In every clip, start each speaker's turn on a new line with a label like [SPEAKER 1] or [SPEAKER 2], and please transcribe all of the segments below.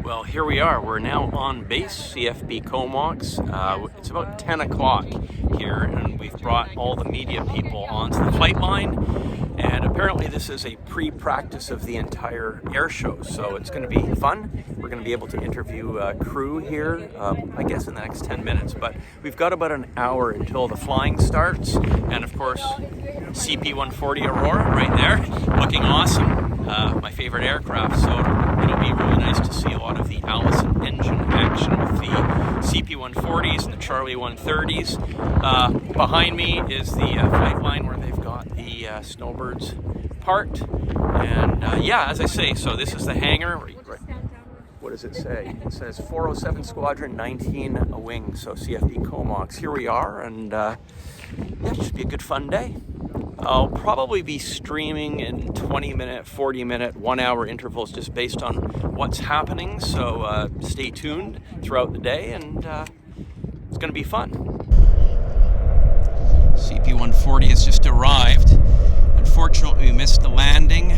[SPEAKER 1] Well, here we are. We're now on base, CFB Comox. It's about 10 o'clock here, and we've brought all the media people onto the flight line. And apparently this is a pre-practice of the entire air show, so it's going to be fun. We're going to be able to interview crew here, I guess in the next 10 minutes. But we've got about an hour until the flying starts. And of course, CP-140 Aurora right there, looking awesome. My favorite aircraft, so it'll be really nice to see a lot of the Allison engine action with the CP-140s and the Charlie 130s. Behind me is the flight line where they've got the snowbirds parked. And yeah, as I say, so this is the hangar. What does it say? It says 407 Squadron 19 a wing, so CFB Comox. Here we are, and yeah, it should be a good fun day. I'll probably be streaming in 20-minute, 40-minute, 1-hour intervals just based on what's happening, so stay tuned throughout the day, and it's going to be fun. CP-140 has just arrived. Unfortunately, we missed the landing.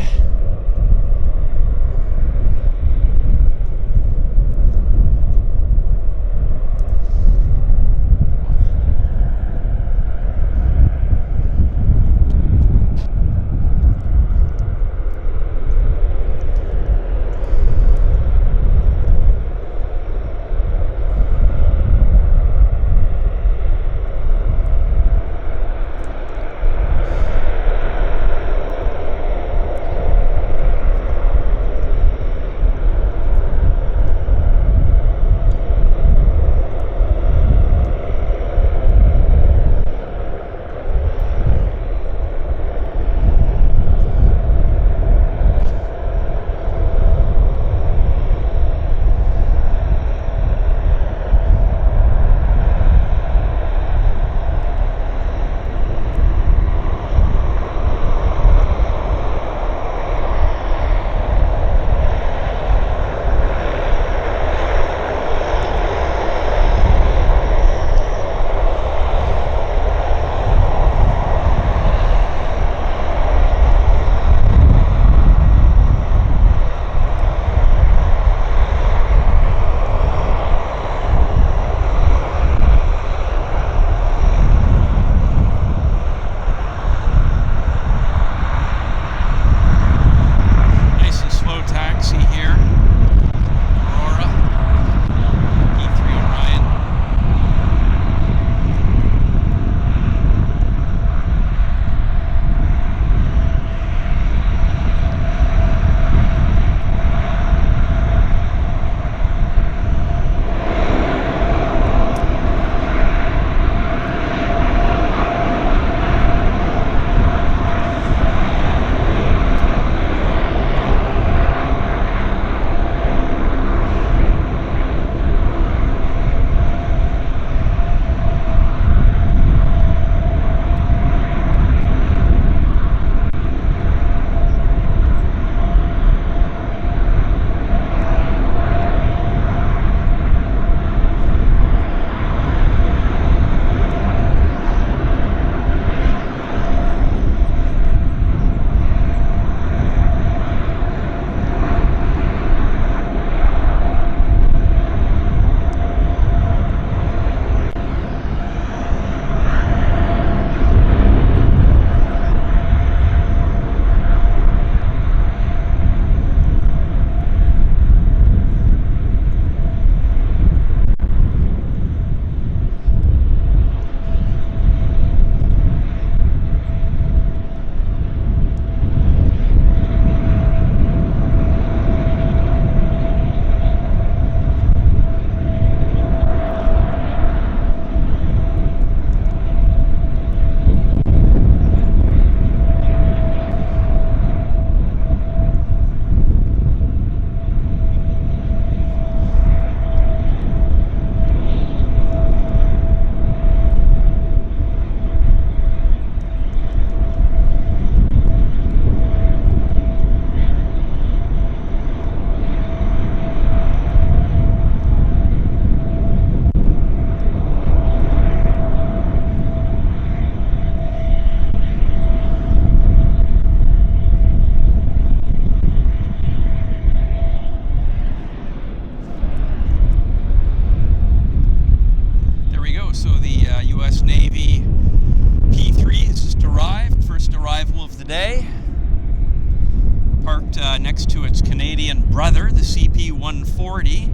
[SPEAKER 1] brother, the CP-140.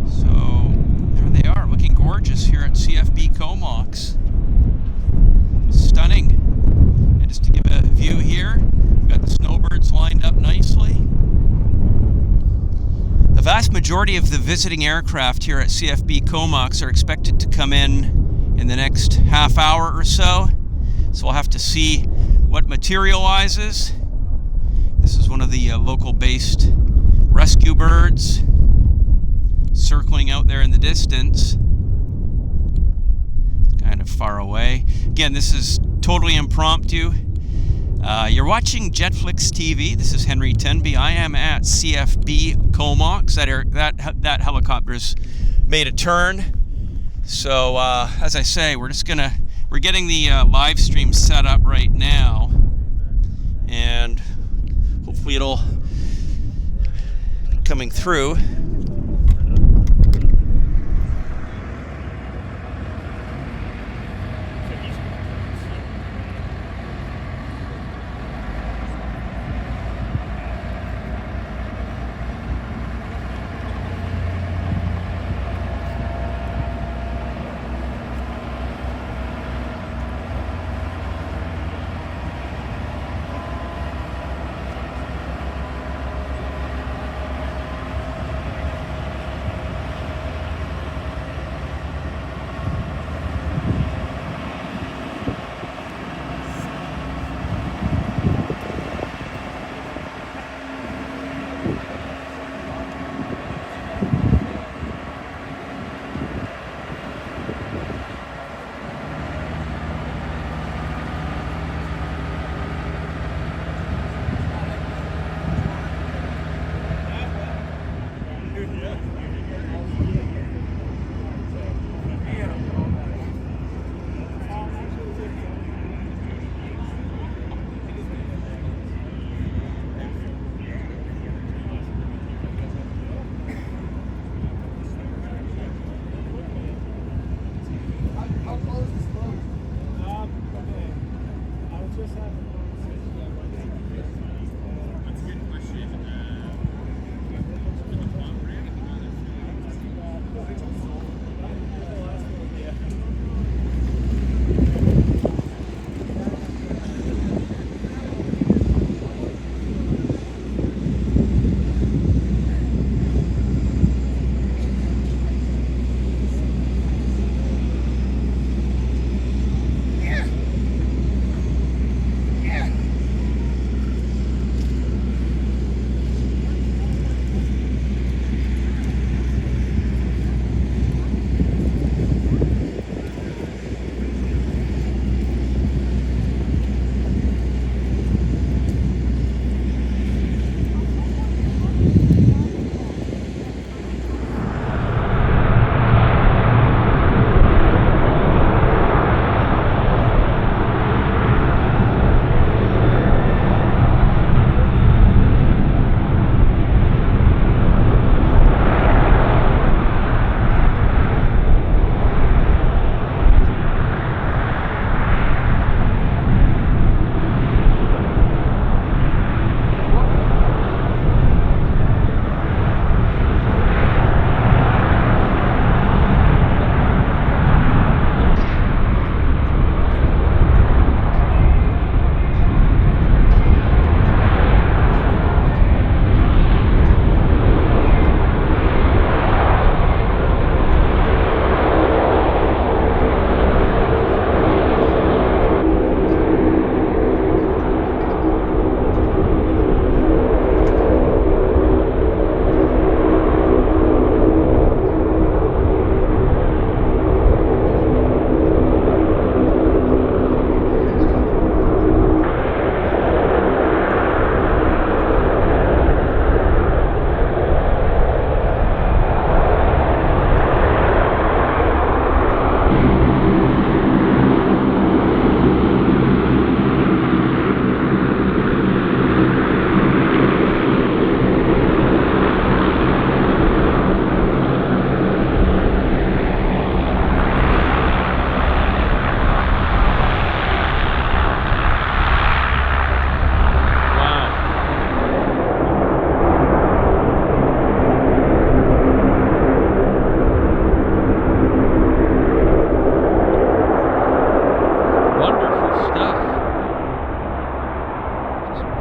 [SPEAKER 1] So there they are, looking gorgeous here at CFB Comox. Stunning. And just to give a view here, we've got the snowbirds lined up nicely. The vast majority of the visiting aircraft here at CFB Comox are expected to come in the next half hour or so. So we'll have to see what materializes. This is one of the local-based rescue birds circling out there in the distance. Kind of far away. Again, this is totally impromptu. You're watching JetFlix TV. This is Henry Tenby. I am at CFB Comox. That helicopter's made a turn. So as I say, we're getting the live stream set up right now, and hopefully it'll be coming through.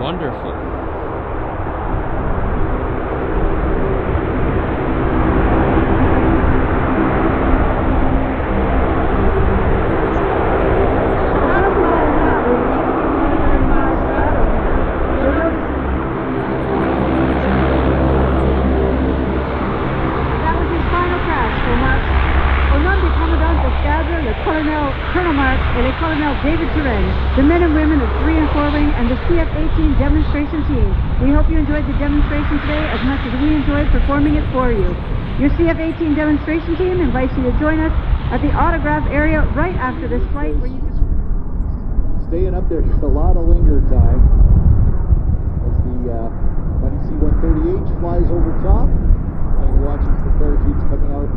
[SPEAKER 1] Wonderful.
[SPEAKER 2] The men and women of 3 and 4 Wing and the CF-18 demonstration team. We hope you enjoyed the demonstration today as much as we enjoyed performing it for you. Your CF-18 demonstration team invites you to join us at the autograph area right after this flight where you can...
[SPEAKER 3] Staying up there, just a lot of linger time as the mighty C-130H flies over top, and you're watching the parachutes coming out.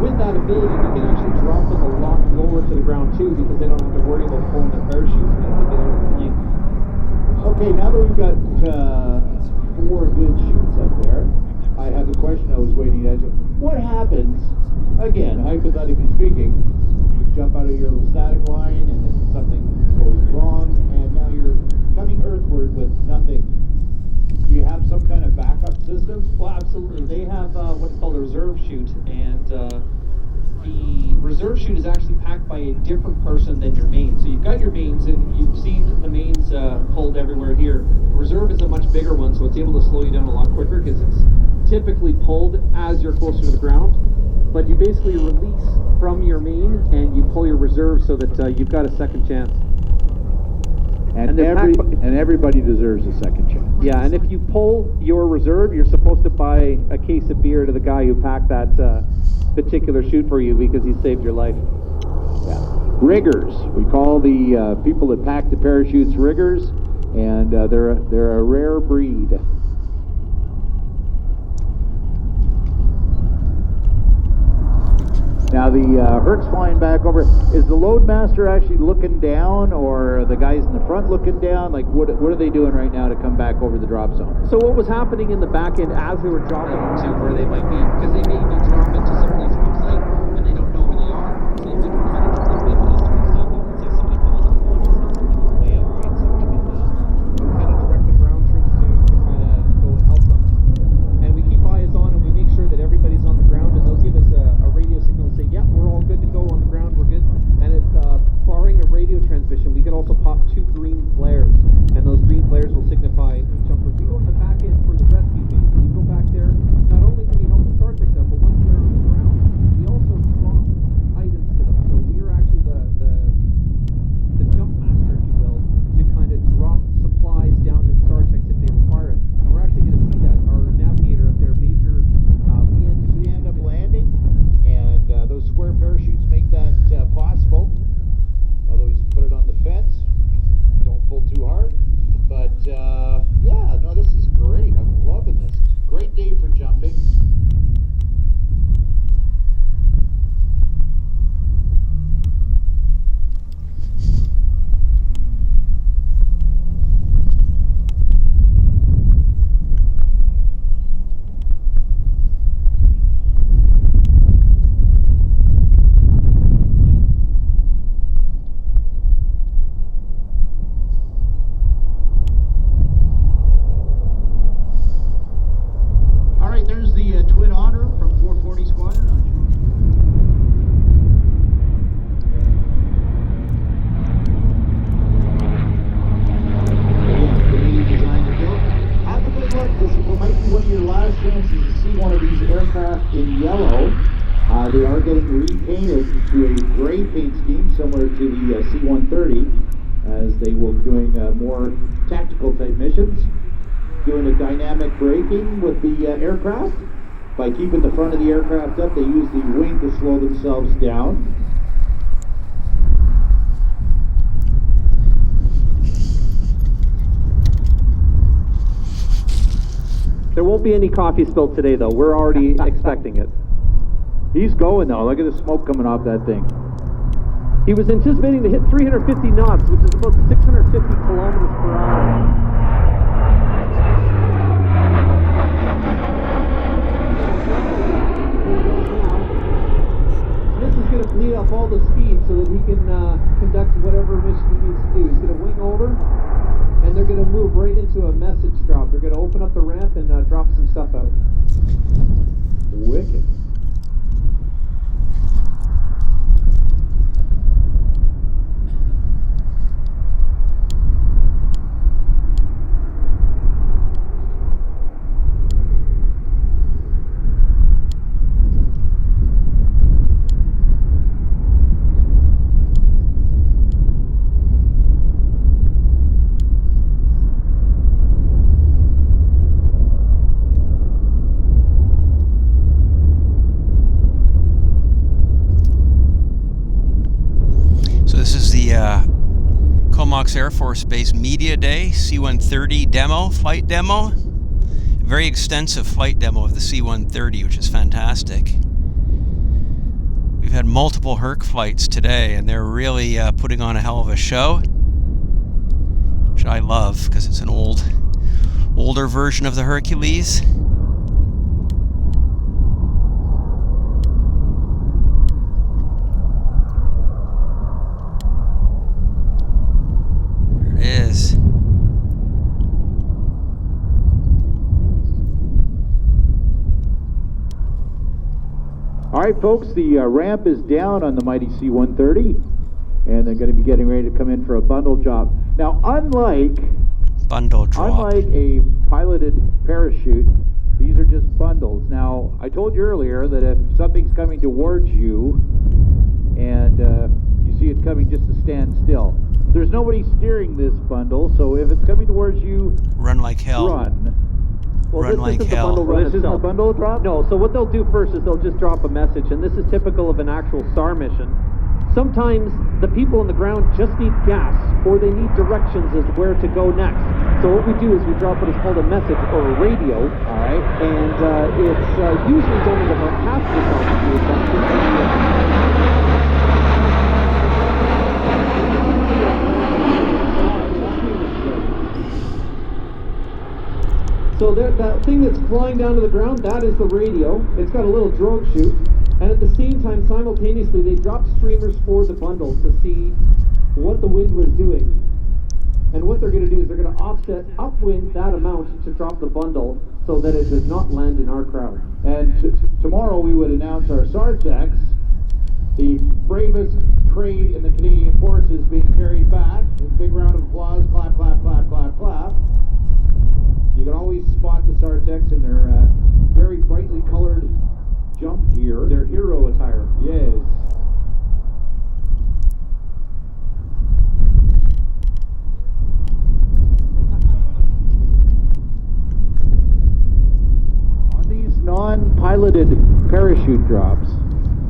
[SPEAKER 4] With that ability, you can actually drop them a lot lower to the ground too, because they don't have to worry about pulling their parachutes as they get out of the plane.
[SPEAKER 3] Okay, now that we've got 4 good shoots up there, I have a question I was waiting to answer. What happens, again, hypothetically speaking, you jump out of your little static line and then something goes wrong, and now you're coming earthward with nothing. Do you have some kind of backup system?
[SPEAKER 4] Well, absolutely. They have what's called a reserve chute, and the reserve chute is actually packed by a different person than your main. So you've got your mains, and you've seen the mains pulled everywhere here. The reserve is a much bigger one, so it's able to slow you down a lot quicker because it's typically pulled as you're closer to the ground. But you basically release from your main, and you pull your reserve so that you've got a second chance.
[SPEAKER 3] And everybody deserves a second chance.
[SPEAKER 4] Yeah, and if you pull your reserve, you're supposed to buy a case of beer to the guy who packed that particular chute for you because he saved your life.
[SPEAKER 3] Yeah. Riggers. We call the people that pack the parachutes riggers, and they're a rare breed. Now the Herc's flying back over. Is the loadmaster actually looking down, or are the guys in the front looking down? Like, what are they doing right now to come back over the drop zone?
[SPEAKER 4] So what was happening in the back end as they were dropping to where they might be, because they may be dropping to someplace outside and they don't know where they are. So we can kind of look at those turns happen. Let's say somebody falls off the launch or something on the way out, right? So we can kind of direct the ground troops to kind of go and help them. And we keep eyes on and we make sure that everybody's on the ground, and they'll give us a radio signal and say, yeah, we're all good to go on the ground, we're good. And if barring a radio transmission, we can also pop 2 green flares, and those green flares will signify jumpers. We go to the back end for the rescue phase. We go back there. Not only can we help the StarTechs up, but once they're on the ground, we also drop items to them. So we are actually the jump master, if you will, to kind of drop supplies down to the StarTechs if they require it. And we're actually going to see that our navigator up there, Major
[SPEAKER 3] We end up landing, and those square parachutes make that possible. Although he's put it on the fence, don't pull too hard. But yeah, no, this is great. I'm loving this. Great day for jumping. They are getting repainted to a gray paint scheme similar to the C-130, as they will be doing more tactical type missions, doing a dynamic braking with the aircraft. By keeping the front of the aircraft up, they use the wing to slow themselves down.
[SPEAKER 4] There won't be any coffee spilled today, though. We're already expecting it.
[SPEAKER 3] He's going though. Look at the smoke coming off that thing.
[SPEAKER 4] He was anticipating to hit 350 knots, which is about 650 kilometers per hour. lead off all the speed so that he can conduct whatever mission he needs to do. He's going to wing over, and they're going to move right into a message drop. They're going to open up the ramp and drop some stuff out.
[SPEAKER 3] Wicked.
[SPEAKER 1] Comox Air Force Base Media Day, C-130 demo, flight demo. Very extensive flight demo of the C-130, which is fantastic. We've had multiple Herc flights today, and they're really putting on a hell of a show, which I love because it's an older version of the Hercules. Is.
[SPEAKER 3] All right, folks, the ramp is down on the mighty C-130, and they're going to be getting ready to come in for a bundle drop. Now, unlike a piloted parachute, these are just bundles. Now, I told you earlier that if something's coming towards you and you see it coming, just to stand still. There's nobody steering this bundle, so if it's coming towards you,
[SPEAKER 1] run like hell.
[SPEAKER 3] Run.
[SPEAKER 4] Well,
[SPEAKER 1] run like hell.
[SPEAKER 3] This isn't a bundle drop?
[SPEAKER 4] No, so what they'll do first is they'll just drop a message, and this is typical of an actual SAR mission. Sometimes the people on the ground just need gas, or they need directions as to where to go next. So what we do is we drop what is called a message, or a radio.
[SPEAKER 3] All right.
[SPEAKER 4] And it's usually done at about half the altitude. So that thing that's flying down to the ground, that is the radio. It's got a little drogue chute. And at the same time, simultaneously, they drop streamers for the bundle to see what the wind was doing. And what they're going to do is they're going to offset upwind that amount to drop the bundle so that it does not land in our crowd.
[SPEAKER 3] And tomorrow we would announce our SARTEX, the bravest trade in the Canadian Forces, being carried back. A big round of applause, clap, clap, clap, clap, clap. You can always spot the SARTEX in their very brightly colored jump gear.
[SPEAKER 4] Their hero attire.
[SPEAKER 3] Yes. On these non-piloted parachute drops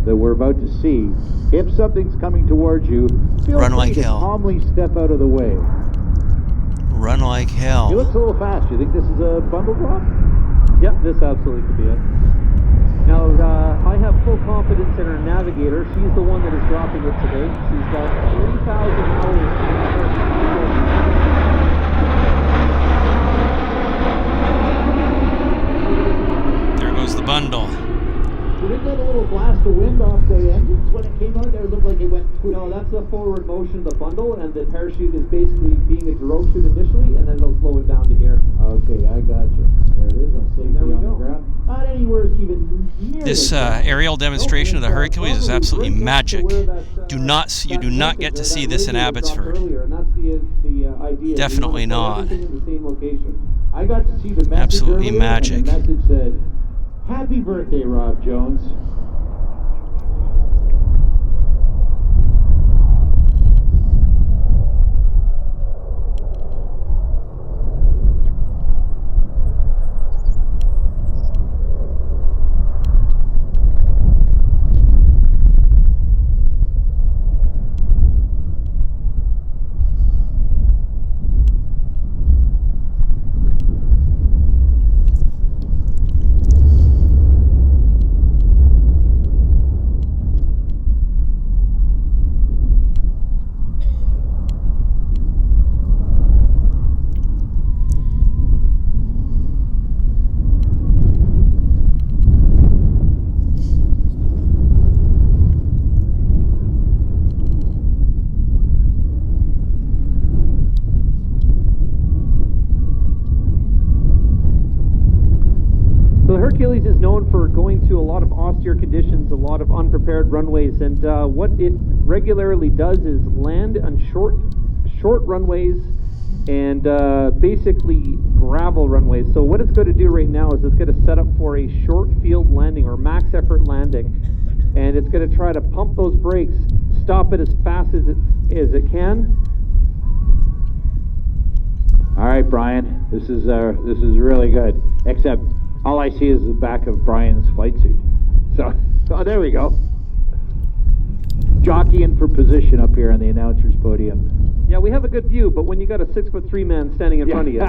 [SPEAKER 3] that we're about to see, if something's coming towards you, feel
[SPEAKER 1] run
[SPEAKER 3] free
[SPEAKER 1] like
[SPEAKER 3] to
[SPEAKER 1] hell.
[SPEAKER 3] calmly step out of the way.
[SPEAKER 1] Run like hell.
[SPEAKER 3] You look a little fast. You think this is a bundle drop?
[SPEAKER 4] Yep, this absolutely could be it. Now, I have full confidence in our navigator. She's the one that is dropping it today. She's got 3,000 hours.
[SPEAKER 1] There goes the bundle.
[SPEAKER 3] Did it get a little blast of wind off the engines when it came out there? It looked like it went...
[SPEAKER 4] No, that's the forward motion of the bundle, and the parachute is basically being a drogue chute initially, and then it'll slow it down to here.
[SPEAKER 3] Okay, I got you. There it is. On safety
[SPEAKER 4] There we
[SPEAKER 3] on
[SPEAKER 4] go.
[SPEAKER 3] the ground. Not anywhere even near
[SPEAKER 1] This
[SPEAKER 3] the ground.
[SPEAKER 1] aerial demonstration of the Hercules is absolutely magic. You do not get to see this in Abbotsford.
[SPEAKER 4] And that's the idea.
[SPEAKER 1] Definitely not.
[SPEAKER 4] Everything in the same location.
[SPEAKER 3] I got to see the message
[SPEAKER 1] Absolutely
[SPEAKER 3] earlier,
[SPEAKER 1] magic.
[SPEAKER 3] And the message said, "Happy birthday, Rob Jones."
[SPEAKER 5] Hercules is known for going to a lot of austere conditions, a lot of unprepared runways, and what it regularly does is land on short runways and basically gravel runways. So what it's going to do right now is it's going to set up for a short field landing or max effort landing, and it's going to try to pump those brakes, stop it as fast as it can.
[SPEAKER 3] All right, Brian, this is really good. Except all I see is the back of Brian's flight suit. So, oh, there we go. Jockeying for position up here on the announcer's podium.
[SPEAKER 5] Yeah, we have a good view, but when you got a 6'3" man standing in front of you.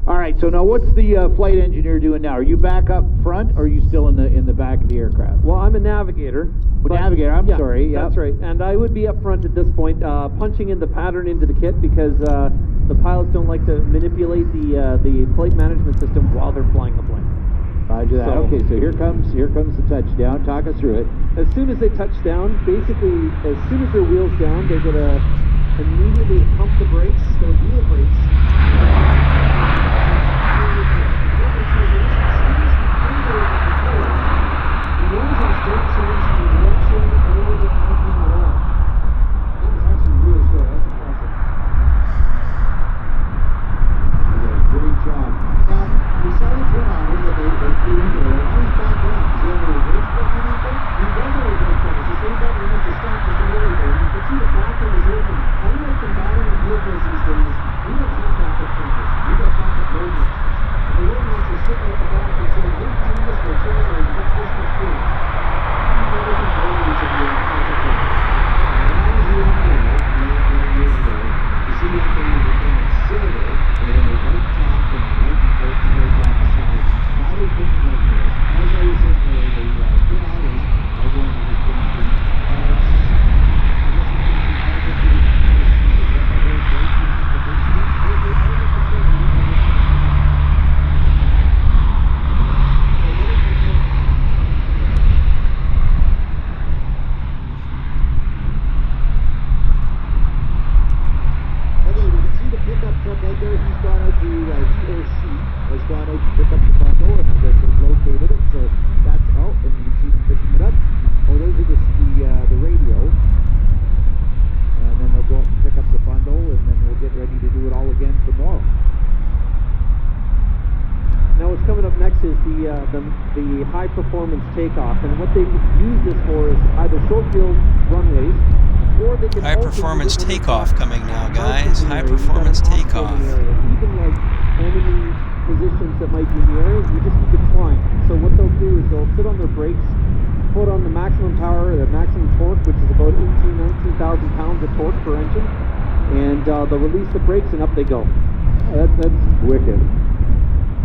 [SPEAKER 3] All right, so now what's the flight engineer doing now? Are you back up front, or are you still in the back of the aircraft?
[SPEAKER 5] Well, I'm a navigator.
[SPEAKER 3] Navigator, I'm sorry. Yep.
[SPEAKER 5] That's right. And I would be up front at this point, punching in the pattern into the kit, because the pilots don't like to manipulate the flight management system while they're flying the plane.
[SPEAKER 3] Roger that. Okay, so here comes the touchdown. Talk us through it.
[SPEAKER 5] As soon as they touch down, basically, as soon as their wheel's down, they're going to immediately pump the brakes, the wheel brakes. The engines don't change the direction or the movement at all. That was actually really short. That's impressive.
[SPEAKER 3] Great job. Now, we saw the twin otter that they flew into there. Now he's back up. Does he have a reverse button or anything? He does have a reverse button. It's the same button he has to stop just a minute ago. You can see the back end is open. Unlike the modern vehicles these days, we don't have backup cameras. We got backup load mixers. And the load mixers sit at the back and say, hey, do this material or you got this much clearance. You know the components of your concept of it. Now is the MacNeil, years ago. You see that thing with the silver, with a white top and a white bolt straight down the side. Now they're putting like this. As I was saying earlier, the twin otters are going to be putting
[SPEAKER 5] the high performance takeoff, and what they've used this for is either short field runways, or they can
[SPEAKER 1] high performance takeoff coming now, guys. High performance takeoff.
[SPEAKER 5] Even like enemy positions that might be in the area, you just need to climb. So what they'll do is they'll sit on their brakes, put on the maximum power, the maximum torque, which is about 19,000 pounds of torque per engine, and they'll release the brakes and up they go.
[SPEAKER 3] That's wicked.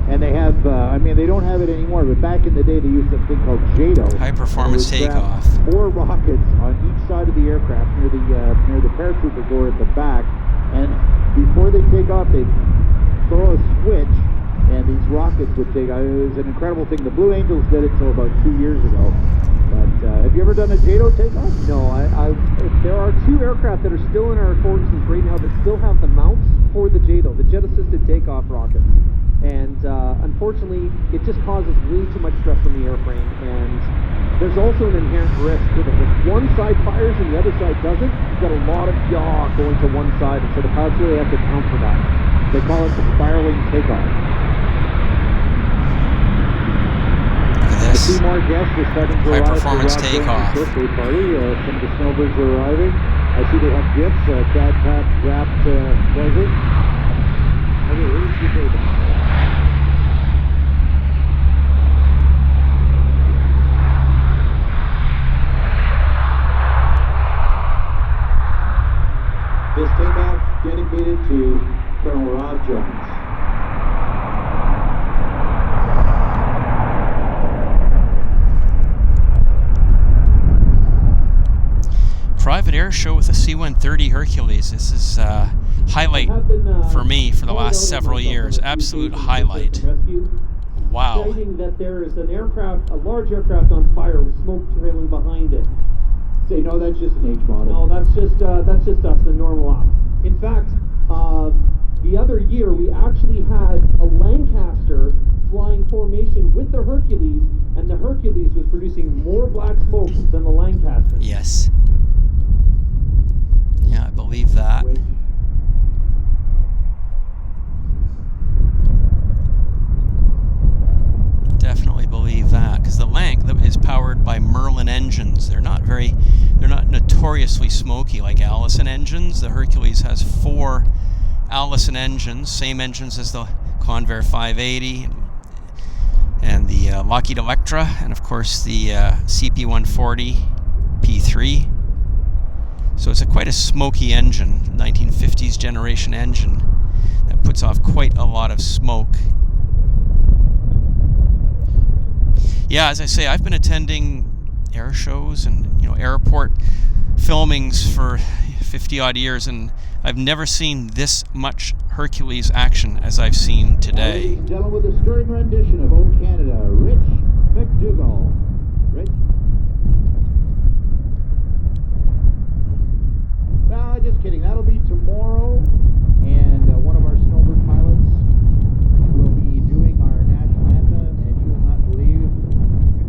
[SPEAKER 3] And they have, they don't have it anymore, but back in the day they used something called JATO.
[SPEAKER 1] High performance takeoff.
[SPEAKER 3] 4 rockets on each side of the aircraft near the paratrooper door at the back, and before they take off, they throw a switch, and these rockets would take off. It was an incredible thing. The Blue Angels did it till about 2 years ago. But have you ever done a JATO takeoff?
[SPEAKER 5] No, there are 2 aircraft that are still in our affordances right now that still have the mounts for the JATO, the jet assisted takeoff rockets. And unfortunately, it just causes way too much stress on the airframe, and there's also an inherent risk with it. If one side fires and the other side doesn't, you've got a lot of yaw going to one side, and so the pilots really have to account for that. They call it the spiraling takeoff.
[SPEAKER 1] Look at this.
[SPEAKER 3] 2 more guests are starting to
[SPEAKER 1] High
[SPEAKER 3] arrive.
[SPEAKER 1] performance takeoff.
[SPEAKER 3] Birthday party. Some of the snowbirds are arriving. I see they have gifts. Dad Pat wrapped present. Okay, where's your baby? This takeoff dedicated to Colonel Rob Jones.
[SPEAKER 1] Private air show with a C-130 Hercules. This is a highlight for me for the last several years. Absolute highlight. Wow.
[SPEAKER 5] Stating that there is an aircraft, a large aircraft on fire with smoke trailing behind it.
[SPEAKER 3] Say, no, that's just an H model.
[SPEAKER 5] No, that's just us, the normal ops. In fact, the other year we actually had a Lancaster flying formation with the Hercules, and the Hercules was producing more black smoke than the Lancaster.
[SPEAKER 1] Yes. Yeah, I believe that. Definitely believe that, because the Lanc is powered by Merlin engines. They're not notoriously smoky like Allison engines. The Hercules has 4 Allison engines, same engines as the Convair 580 and the Lockheed Electra, and of course the CP-140 P3. So it's quite a smoky engine, 1950s generation engine that puts off quite a lot of smoke. Yeah, as I say, I've been attending air shows and airport filmings for 50 odd years, and I've never seen this much Hercules action as I've seen today.
[SPEAKER 3] Ladies and gentlemen, with a stirring rendition of "O Canada," Rich McDougall. Rich? No, just kidding. That'll be tomorrow, and one of our snowbird pilots will be doing our national anthem, and you will not believe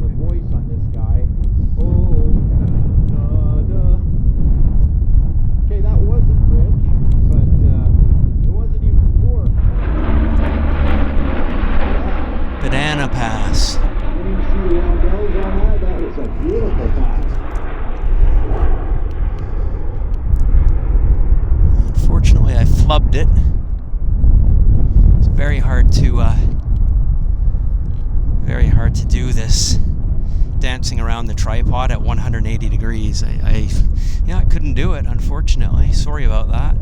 [SPEAKER 3] the voice on this guy. Oh, Canada. Okay, that wasn't Rich, but it wasn't even poor.
[SPEAKER 1] Banana pass.
[SPEAKER 3] Didn't even see the roundels on that. That was a beautiful pass.
[SPEAKER 1] Unfortunately, I flubbed it. It's very hard to do this, dancing around the tripod at 180 degrees. I couldn't do it, unfortunately. Sorry about that.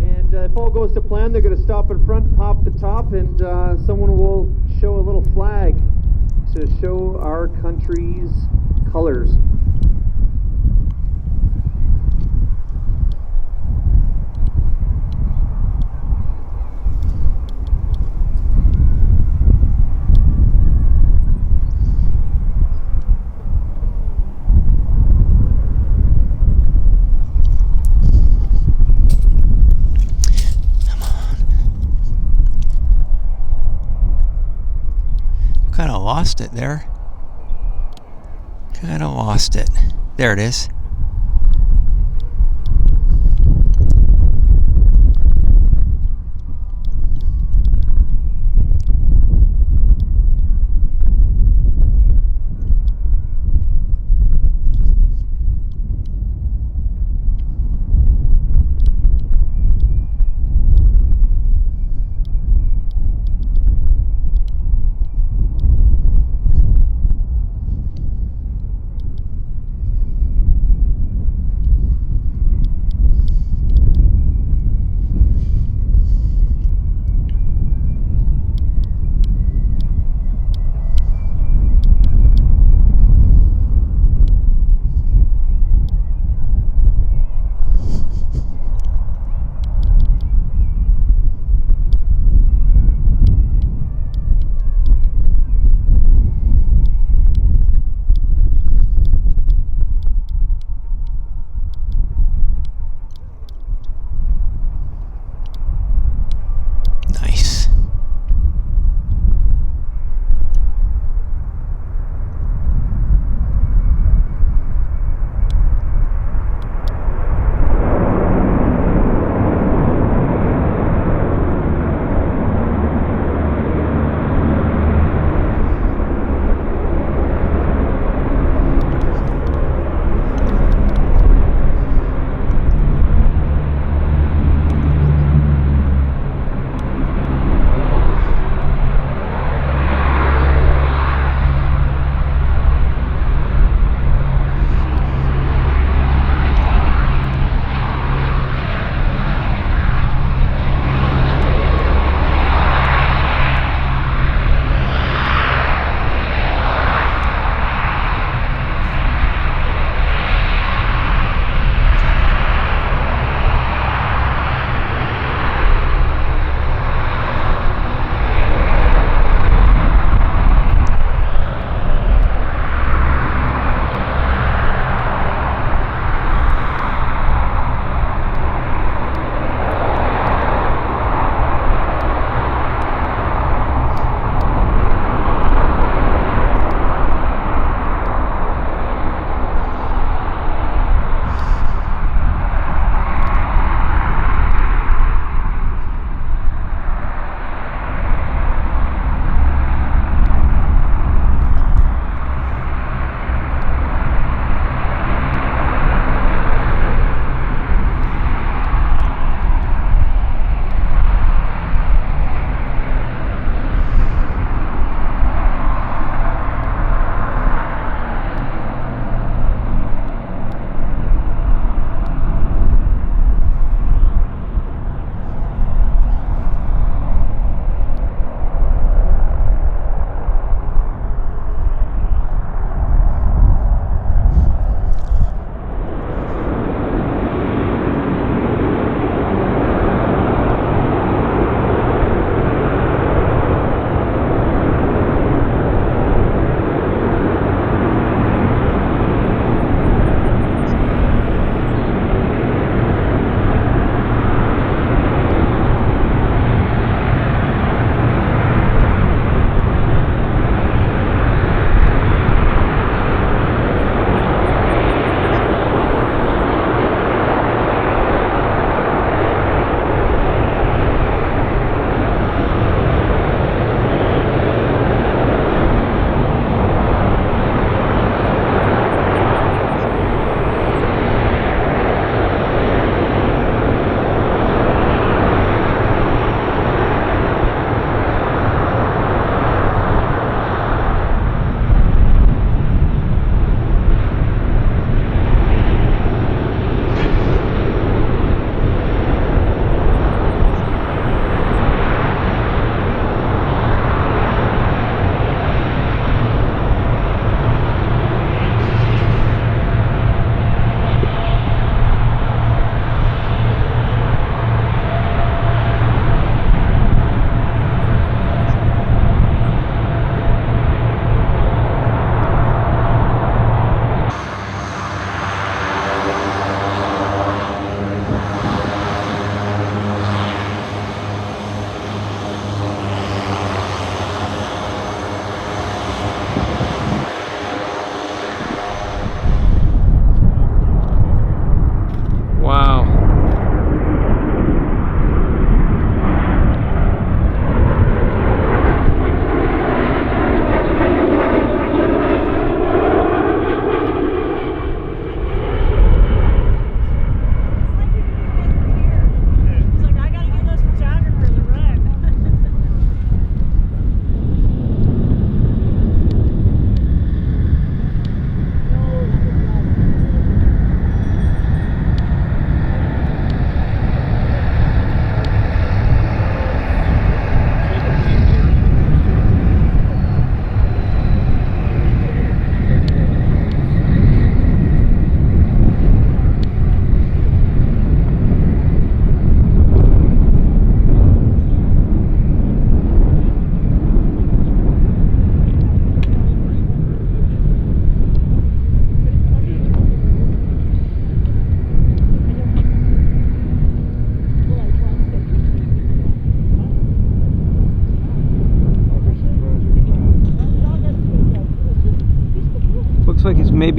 [SPEAKER 5] And if all goes to plan, they're going to stop in front, pop the top, and someone will show a little flag to show our country's colors.
[SPEAKER 1] Kind of lost it there. Kind of lost it. There it is.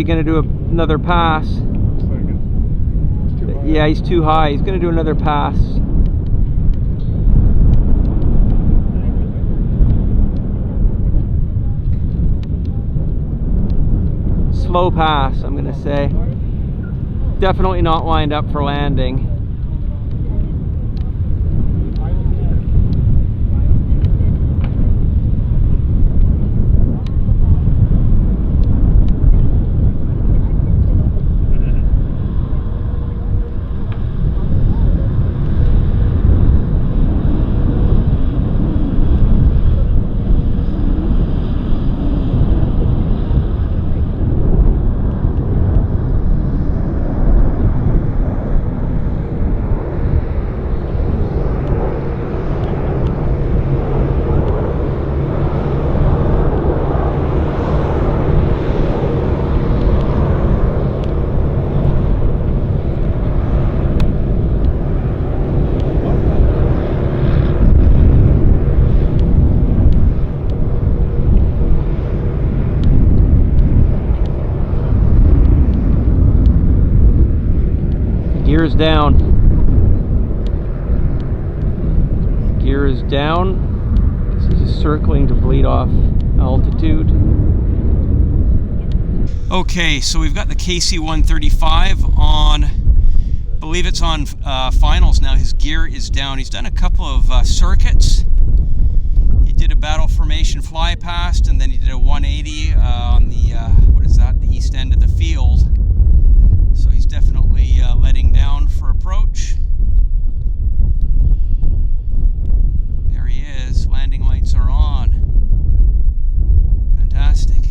[SPEAKER 6] maybe going to do another pass.
[SPEAKER 7] Looks like it. It's too high.
[SPEAKER 6] Yeah, he's too high. He's going to do another pass. Slow pass, I'm going to say. Definitely not lined up for landing. Gears down. Gear is down. This is just circling to bleed off altitude. Okay, so we've got the KC-135 on, I believe it's on finals now. His gear is down. He's done a couple of circuits. He did a battle formation fly past, and then he did a 180 on the, what is that, the east end of the field. So he's definitely letting down for approach. There he is. Landing lights are on. Fantastic.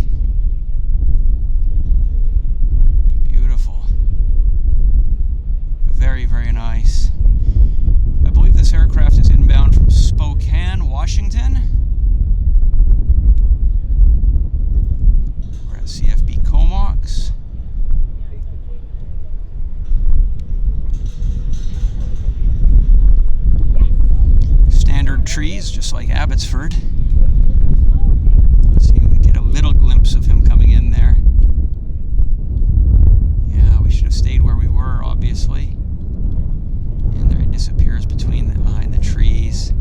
[SPEAKER 6] Beautiful. Very, very nice. I believe this aircraft is inbound from Spokane, Washington. We're at CFB Comox. Trees, just like Abbotsford. Let's see if we get a little glimpse of him coming in there. Yeah, we should have stayed where we were, obviously. And there he disappears behind the trees,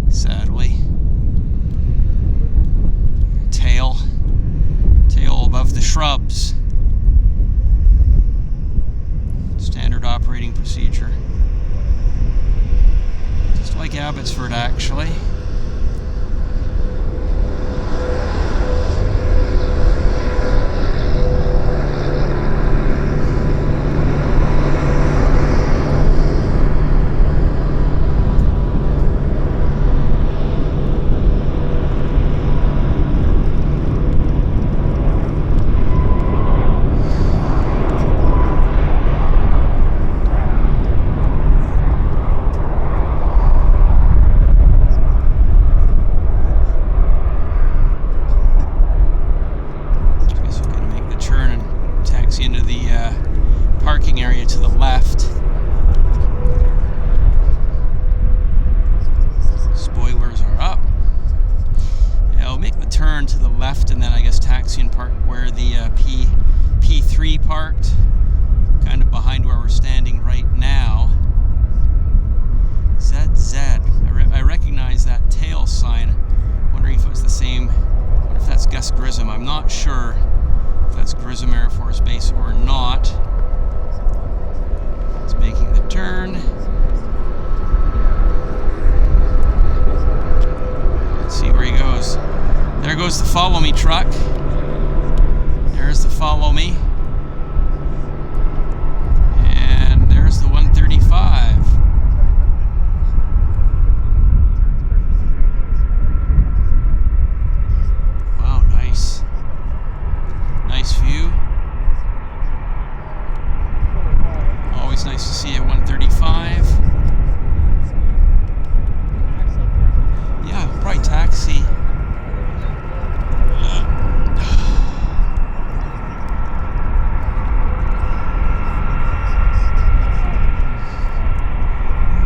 [SPEAKER 6] sadly. Tail above the shrubs. Standard operating procedure. Like Abbotsford, actually. Parking area to the left. Spoilers are up. Yeah, I'll make the turn to the left and then I guess taxi and park where the P3 parked, kind of behind where we're standing right now. ZZ. I recognize that tail sign. Wondering if it was the same. What if that's Gus Grissom? I'm not sure if that's Grissom Air Force Base or not. Making the turn. Let's see where he goes. There goes the follow me truck. There's the follow me. And there's the 135. Wow, nice. Nice view. Always nice to see a 135. Yeah, probably taxi.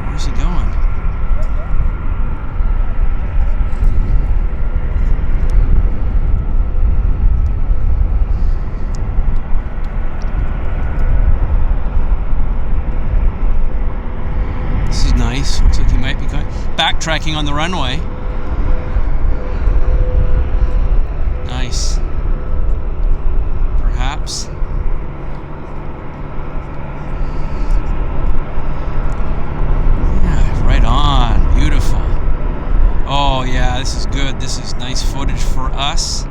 [SPEAKER 6] Where's he going? backtracking on the runway. Nice. Perhaps. Yeah, right on. Beautiful. Oh yeah, this is good. This is nice footage for us.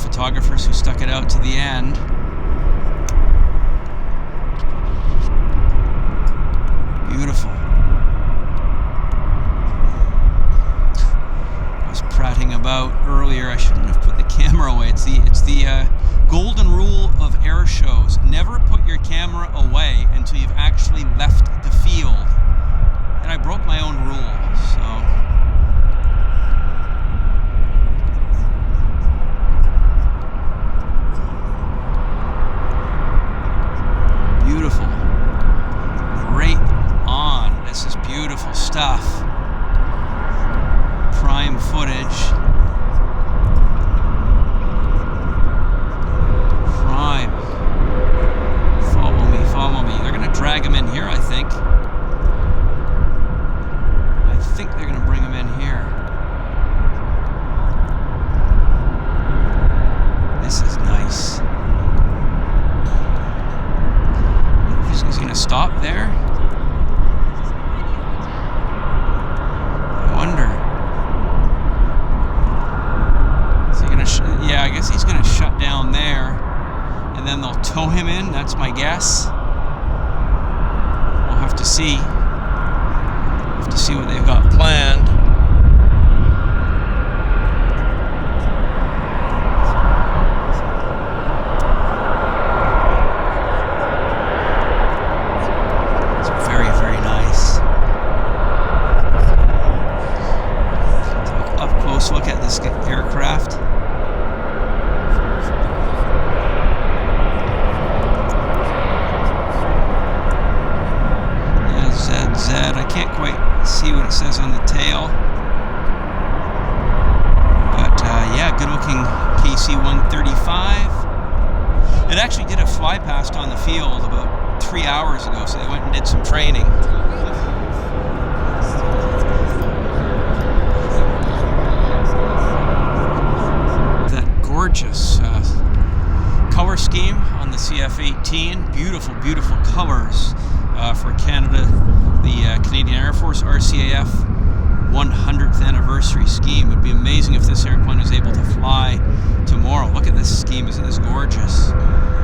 [SPEAKER 6] Photographers who stuck it out to the end. Beautiful. I was prating about earlier. I shouldn't have put the camera away. It's the golden rule of air shows. Never put your camera away until you've actually left the field. And I broke my own rule, so. Beautiful. Great on. This is beautiful stuff. Prime footage. Prime. Follow me, follow me. They're going to drag him in here, I think. I think they're going to bring him in here. This is nice. Is he going to stop there? I wonder. Is he going to? Yeah, I guess he's going to shut down there, and then they'll tow him in. That's my guess. We'll have to see. Have to see what they've got planned. Look at this aircraft. Yeah, ZZ. I can't quite see what it says on the tail. But yeah, good looking KC-135. It actually did a fly past on the field about 3 hours ago, so they went and did some training. Gorgeous color scheme on the CF-18. Beautiful, beautiful colors for Canada, the Canadian Air Force RCAF 100th anniversary scheme. It would be amazing if this airplane was able to fly tomorrow. Look at this scheme. Isn't this gorgeous?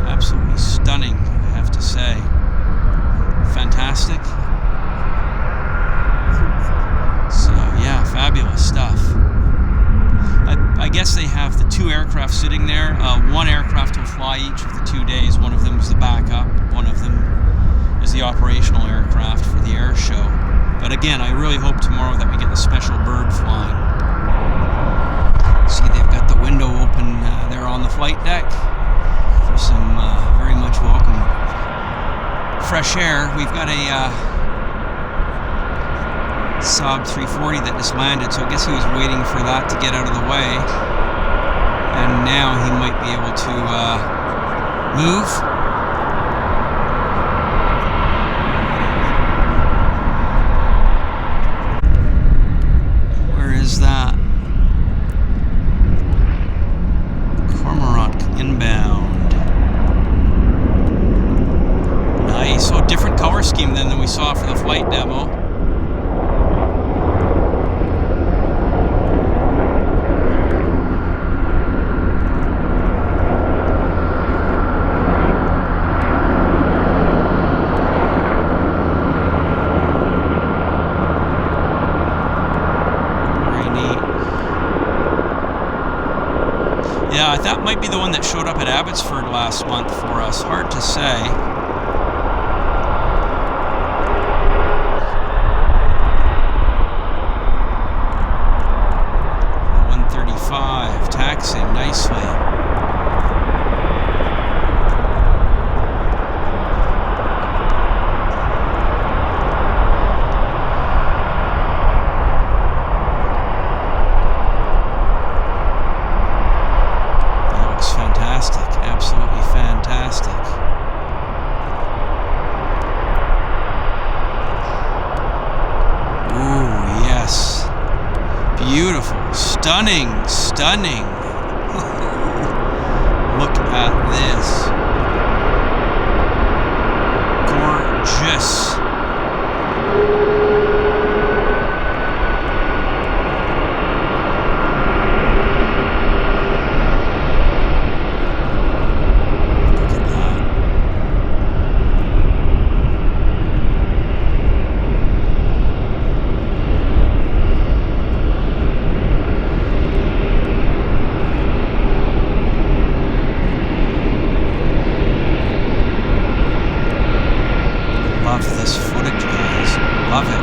[SPEAKER 6] Absolutely stunning, I have to say. Fantastic. So yeah, fabulous stuff. I guess they have the two aircraft sitting there. One aircraft will fly each of the 2 days. One of them is the backup. One of them is the operational aircraft for the air show. But again, I really hope tomorrow that we get the special bird flying. See, they've got the window open there on the flight deck for some very much welcome fresh air. We've got a Saab 340 that just landed, so I guess he was waiting for that to get out of the way, and now he might be able to move. Where is that? Cormorant inbound. Nice. So different color scheme then than we saw for the flight demo. Yeah, that might be the one that showed up at Abbotsford last month for us. Hard to say. 135 taxiing nicely. Stunning, stunning. Look at this. Gorgeous. Love this footage, guys. Love it.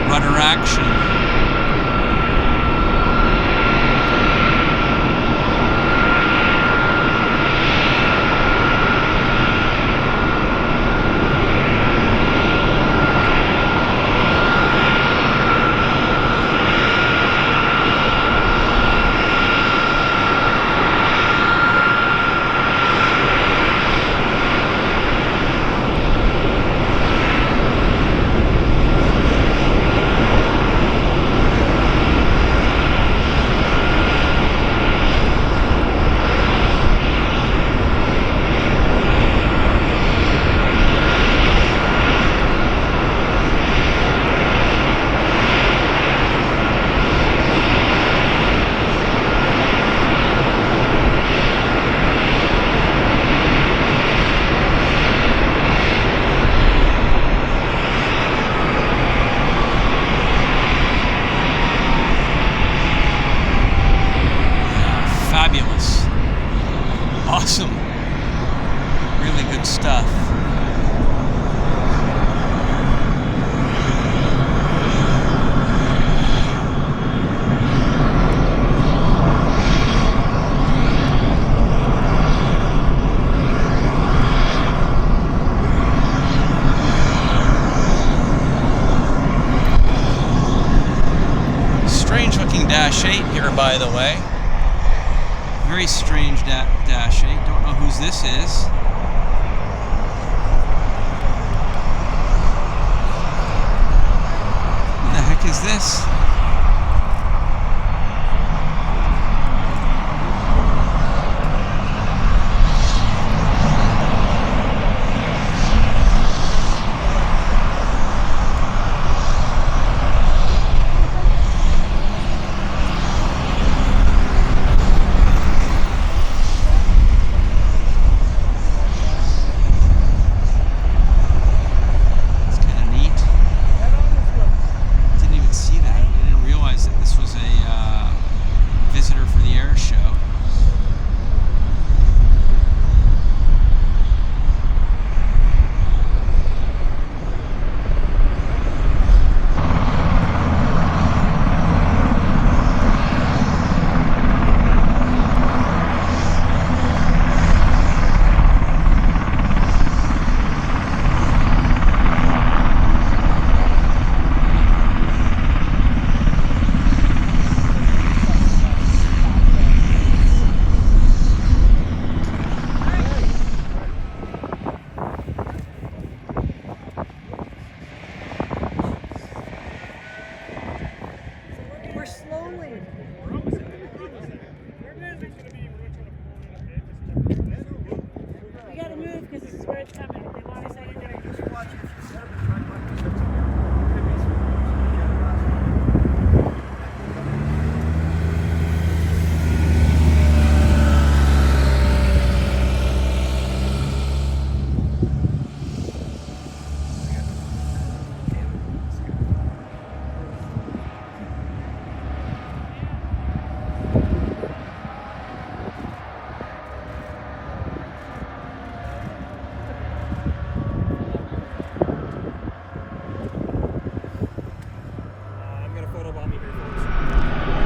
[SPEAKER 6] Rudder action. Fabulous. Awesome. Really good stuff. Strange looking Dash 8 here, by the way. Very strange Dash 8. Don't know whose this is. Who the heck is this?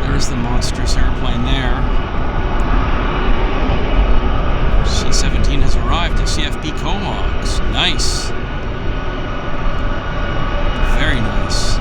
[SPEAKER 6] There's the monstrous airplane there. C-17 has arrived at CFB Comox. Nice. Very nice.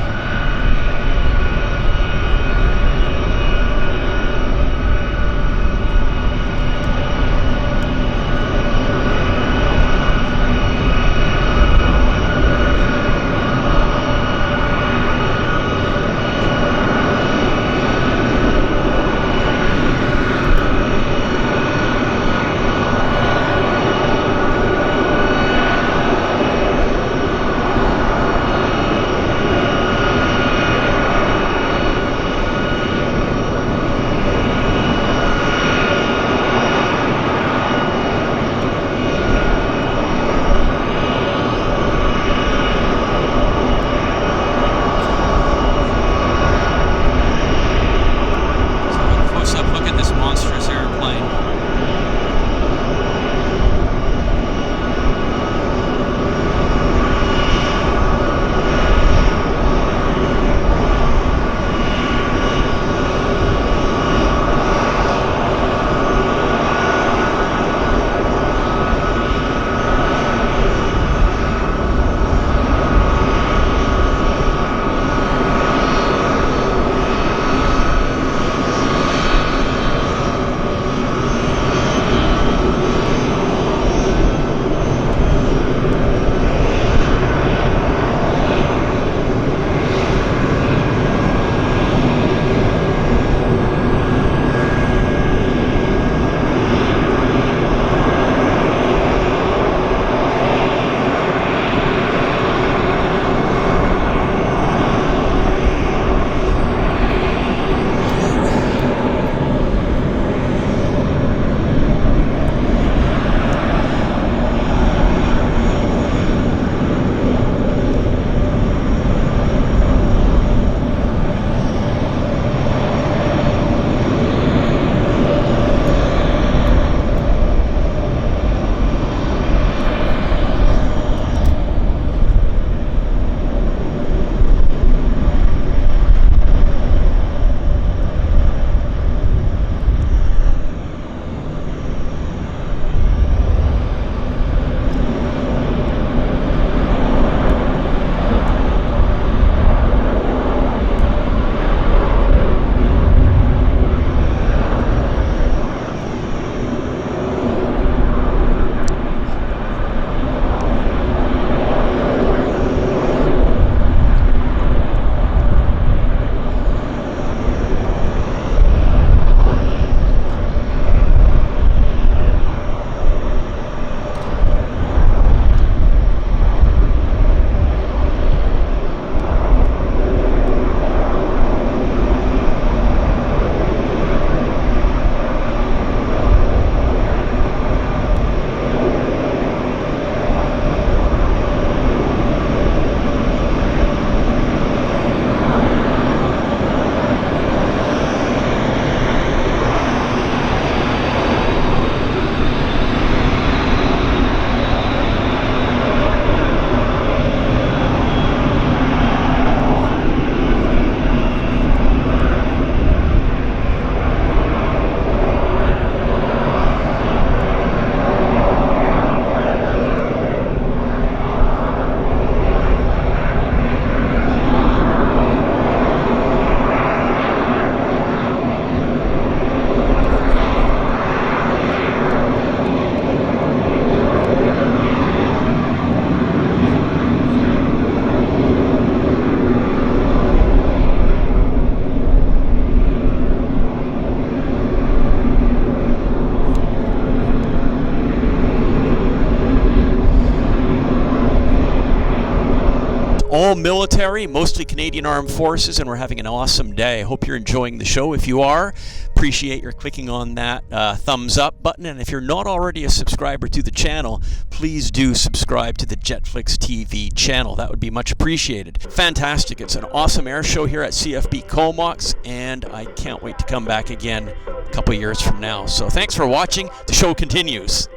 [SPEAKER 1] all military, mostly Canadian Armed Forces, and we're having an awesome day. I hope you're enjoying the show. If you are, appreciate your clicking on that thumbs up button. And if you're not already a subscriber to the channel, please do subscribe to the JetFlix TV channel. That would be much appreciated. Fantastic. It's an awesome air show here at CFB Comox, and I can't wait to come back again a couple years from now. So thanks for watching. The show continues.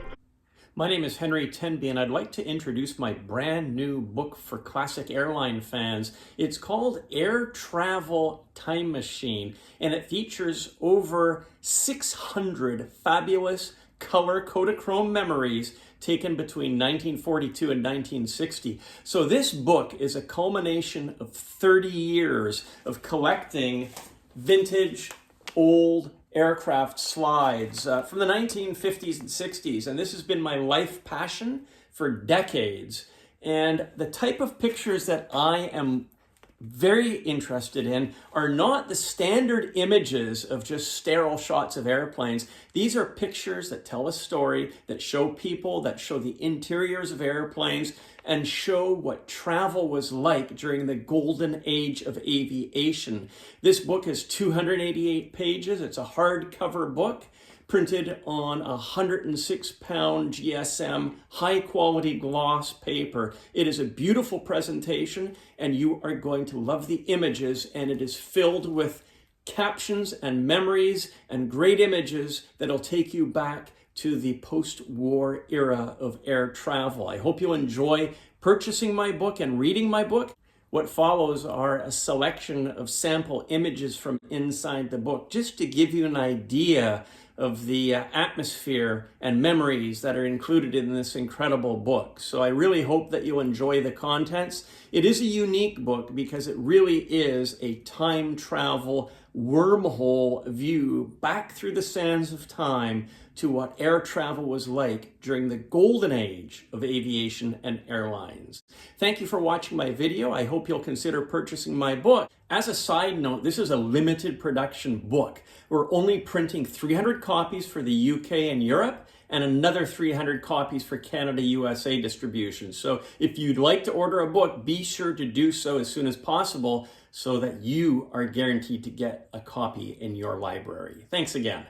[SPEAKER 1] My name is Henry Tenby, and I'd like to introduce my brand new book for classic airline fans. It's called Air Travel Time Machine, and it features over 600 fabulous color Kodachrome memories taken between 1942 and 1960. So this book is a culmination of 30 years of collecting vintage, old aircraft slides from the 1950s and 60s, and this has been my life passion for decades. And the type of pictures that I am very interested in are not the standard images of just sterile shots of airplanes. These are pictures that tell a story, that show people, that show the interiors of airplanes, and show what travel was like during the golden age of aviation. This book is 288 pages. It's a hardcover book printed on a 106-pound GSM high-quality gloss paper. It is a beautiful presentation, and you are going to love the images, and it is filled with captions and memories and great images that'll take you back to the post-war era of air travel. I hope you'll enjoy purchasing my book and reading my book. What follows are a selection of sample images from inside the book, just to give you an idea of the atmosphere and memories that are included in this incredible book. So I really hope that you'll enjoy the contents. It is a unique book because it really is a time travel wormhole view back through the sands of time to what air travel was like during the golden age of aviation and airlines. Thank you for watching my video. I hope you'll consider purchasing my book. As a side note, this is a limited production book. We're only printing 300 copies for the UK and Europe, and another 300 copies for Canada, USA distribution. So if you'd like to order a book, be sure to do so as soon as possible so that you are guaranteed to get a copy in your library. Thanks again.